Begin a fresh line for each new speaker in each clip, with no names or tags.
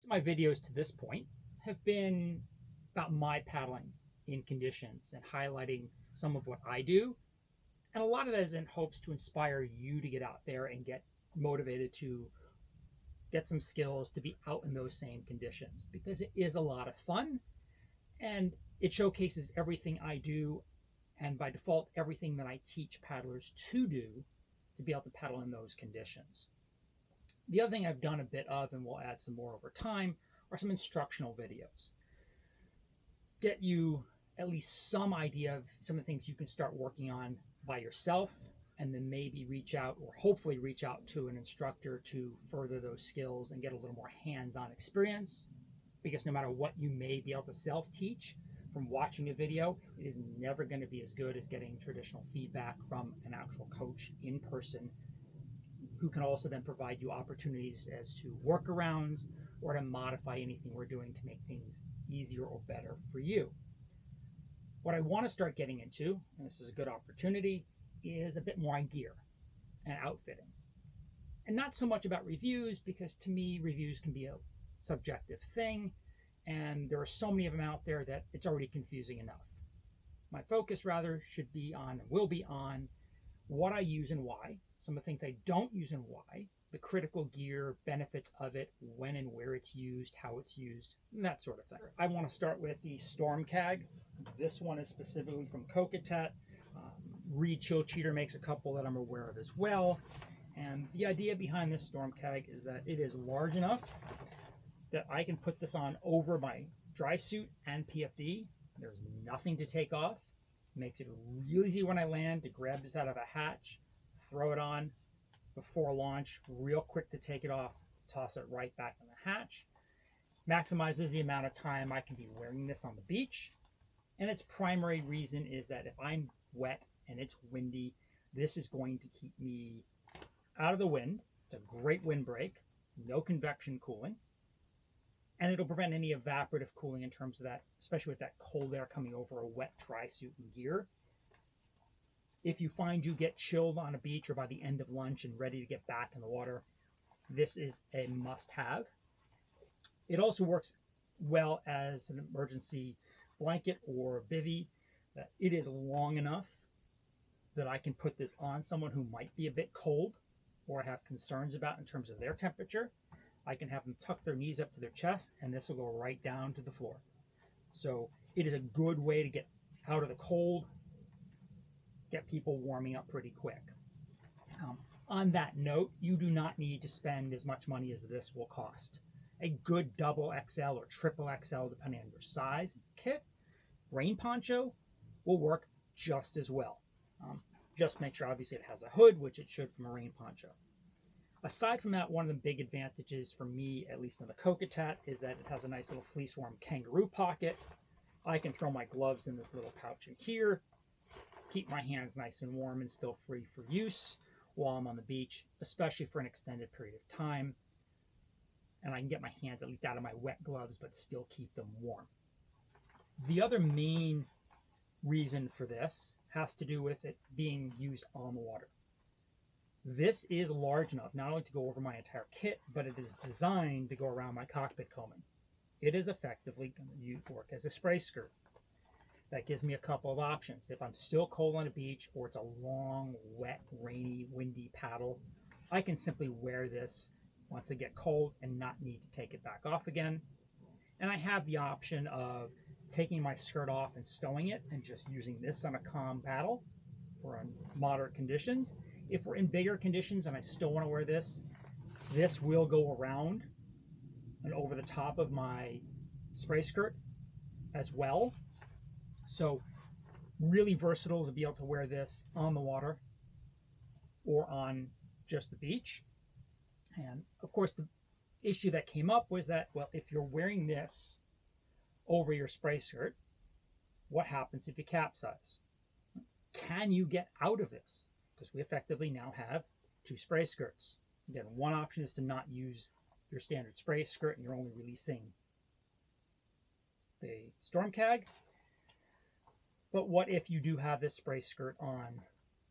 My videos to this point have been about my paddling in conditions and highlighting some of what I do. And a lot of that is in hopes to inspire you to get out there and get motivated to get some skills to be out in those same conditions because it is a lot of fun and it showcases everything I do and by default everything that I teach paddlers to do to be able to paddle in those conditions. The other thing I've done a bit of, and we'll add some more over time, are some instructional videos. Get you at least some idea of some of the things you can start working on by yourself, and then maybe reach out or hopefully reach out to an instructor to further those skills and get a little more hands-on experience. Because no matter what you may be able to self-teach from watching a video, it is never going to be as good as getting traditional feedback from an actual coach in person who can also then provide you opportunities as to workarounds or to modify anything we're doing to make things easier or better for you. What I want to start getting into, and this is a good opportunity, is a bit more on gear and outfitting. And not so much about reviews, because to me, reviews can be a subjective thing, and there are so many of them out there that it's already confusing enough. My focus rather should be on, will be on, what I use and why, some of the things I don't use and why, the critical gear, benefits of it, when and where it's used, how it's used, and that sort of thing. I want to start with the Storm Cag. This one is specifically from Kayak. Reed Chill Cheater makes a couple that I'm aware of as well. And the idea behind this Storm Cag is that it is large enough that I can put this on over my dry suit and PFD. There's nothing to take off. Makes it real easy when I land to grab this out of a hatch, throw it on before launch, real quick to take it off, toss it right back in the hatch. Maximizes the amount of time I can be wearing this on the beach. And its primary reason is that if I'm wet and it's windy, this is going to keep me out of the wind. It's a great windbreak, no convection cooling. And it'll prevent any evaporative cooling in terms of that, especially with that cold air coming over a wet dry suit and gear. If you find you get chilled on a beach or by the end of lunch and ready to get back in the water, this is a must-have. It also works well as an emergency blanket or bivy. That it is long enough that I can put this on someone who might be a bit cold or have concerns about in terms of their temperature. I can have them tuck their knees up to their chest, and this will go right down to the floor. So it is a good way to get out of the cold, get people warming up pretty quick. On that note, you do not need to spend as much money as this will cost. A good double XL or triple XL, depending on your size kit, rain poncho will work just as well. Just make sure, obviously, it has a hood, which it should from a rain poncho. Aside from that, one of the big advantages for me, at least in the Kayak, is that it has a nice little fleece warm kangaroo pocket. I can throw my gloves in this little pouch in here, keep my hands nice and warm and still free for use while I'm on the beach, especially for an extended period of time. And I can get my hands at least out of my wet gloves, but still keep them warm. The other main reason for this has to do with it being used on the water. This is large enough not only to go over my entire kit, but it is designed to go around my cockpit combing. It is effectively going to work as a spray skirt. That gives me a couple of options. If I'm still cold on a beach or it's a long, wet, rainy, windy paddle, I can simply wear this once I get cold and not need to take it back off again. And I have the option of taking my skirt off and stowing it and just using this on a calm paddle for moderate conditions. If we're in bigger conditions and I still want to wear this, this will go around and over the top of my spray skirt as well. So really versatile to be able to wear this on the water or on just the beach. And of course, the issue that came up was that, well, if you're wearing this over your spray skirt, what happens if you capsize? Can you get out of this? Because we effectively now have two spray skirts. Again, one option is to not use your standard spray skirt and you're only releasing the Storm Cag. But what if you do have this spray skirt on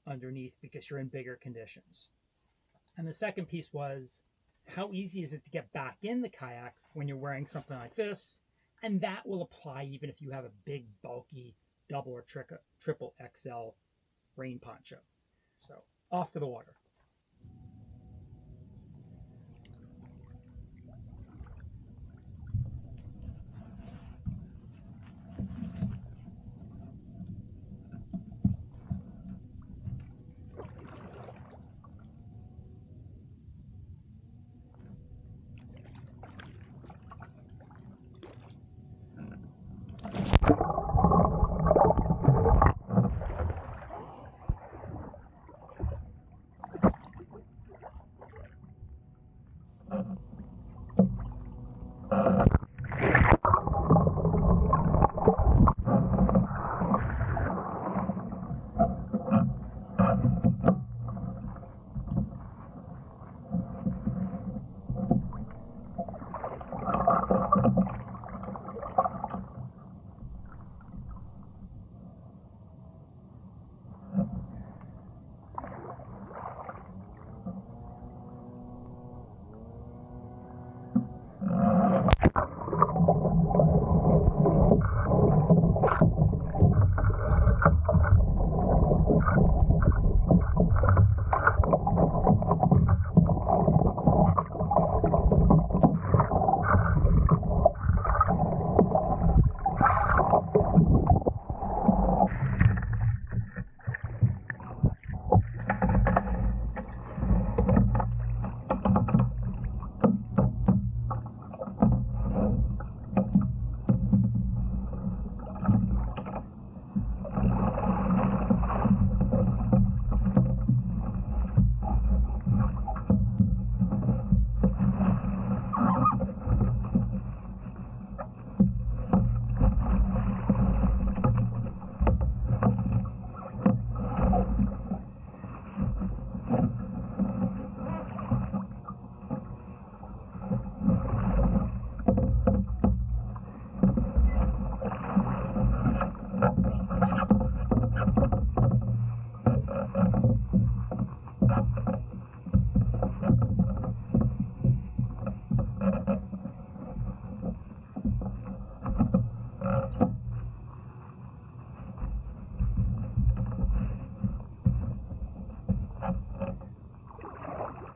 underneath because you're in bigger conditions? And the second piece was, how easy is it to get back in the kayak when you're wearing something like this? And that will apply even if you have a big, bulky double or triple XL rain poncho. So off to the water.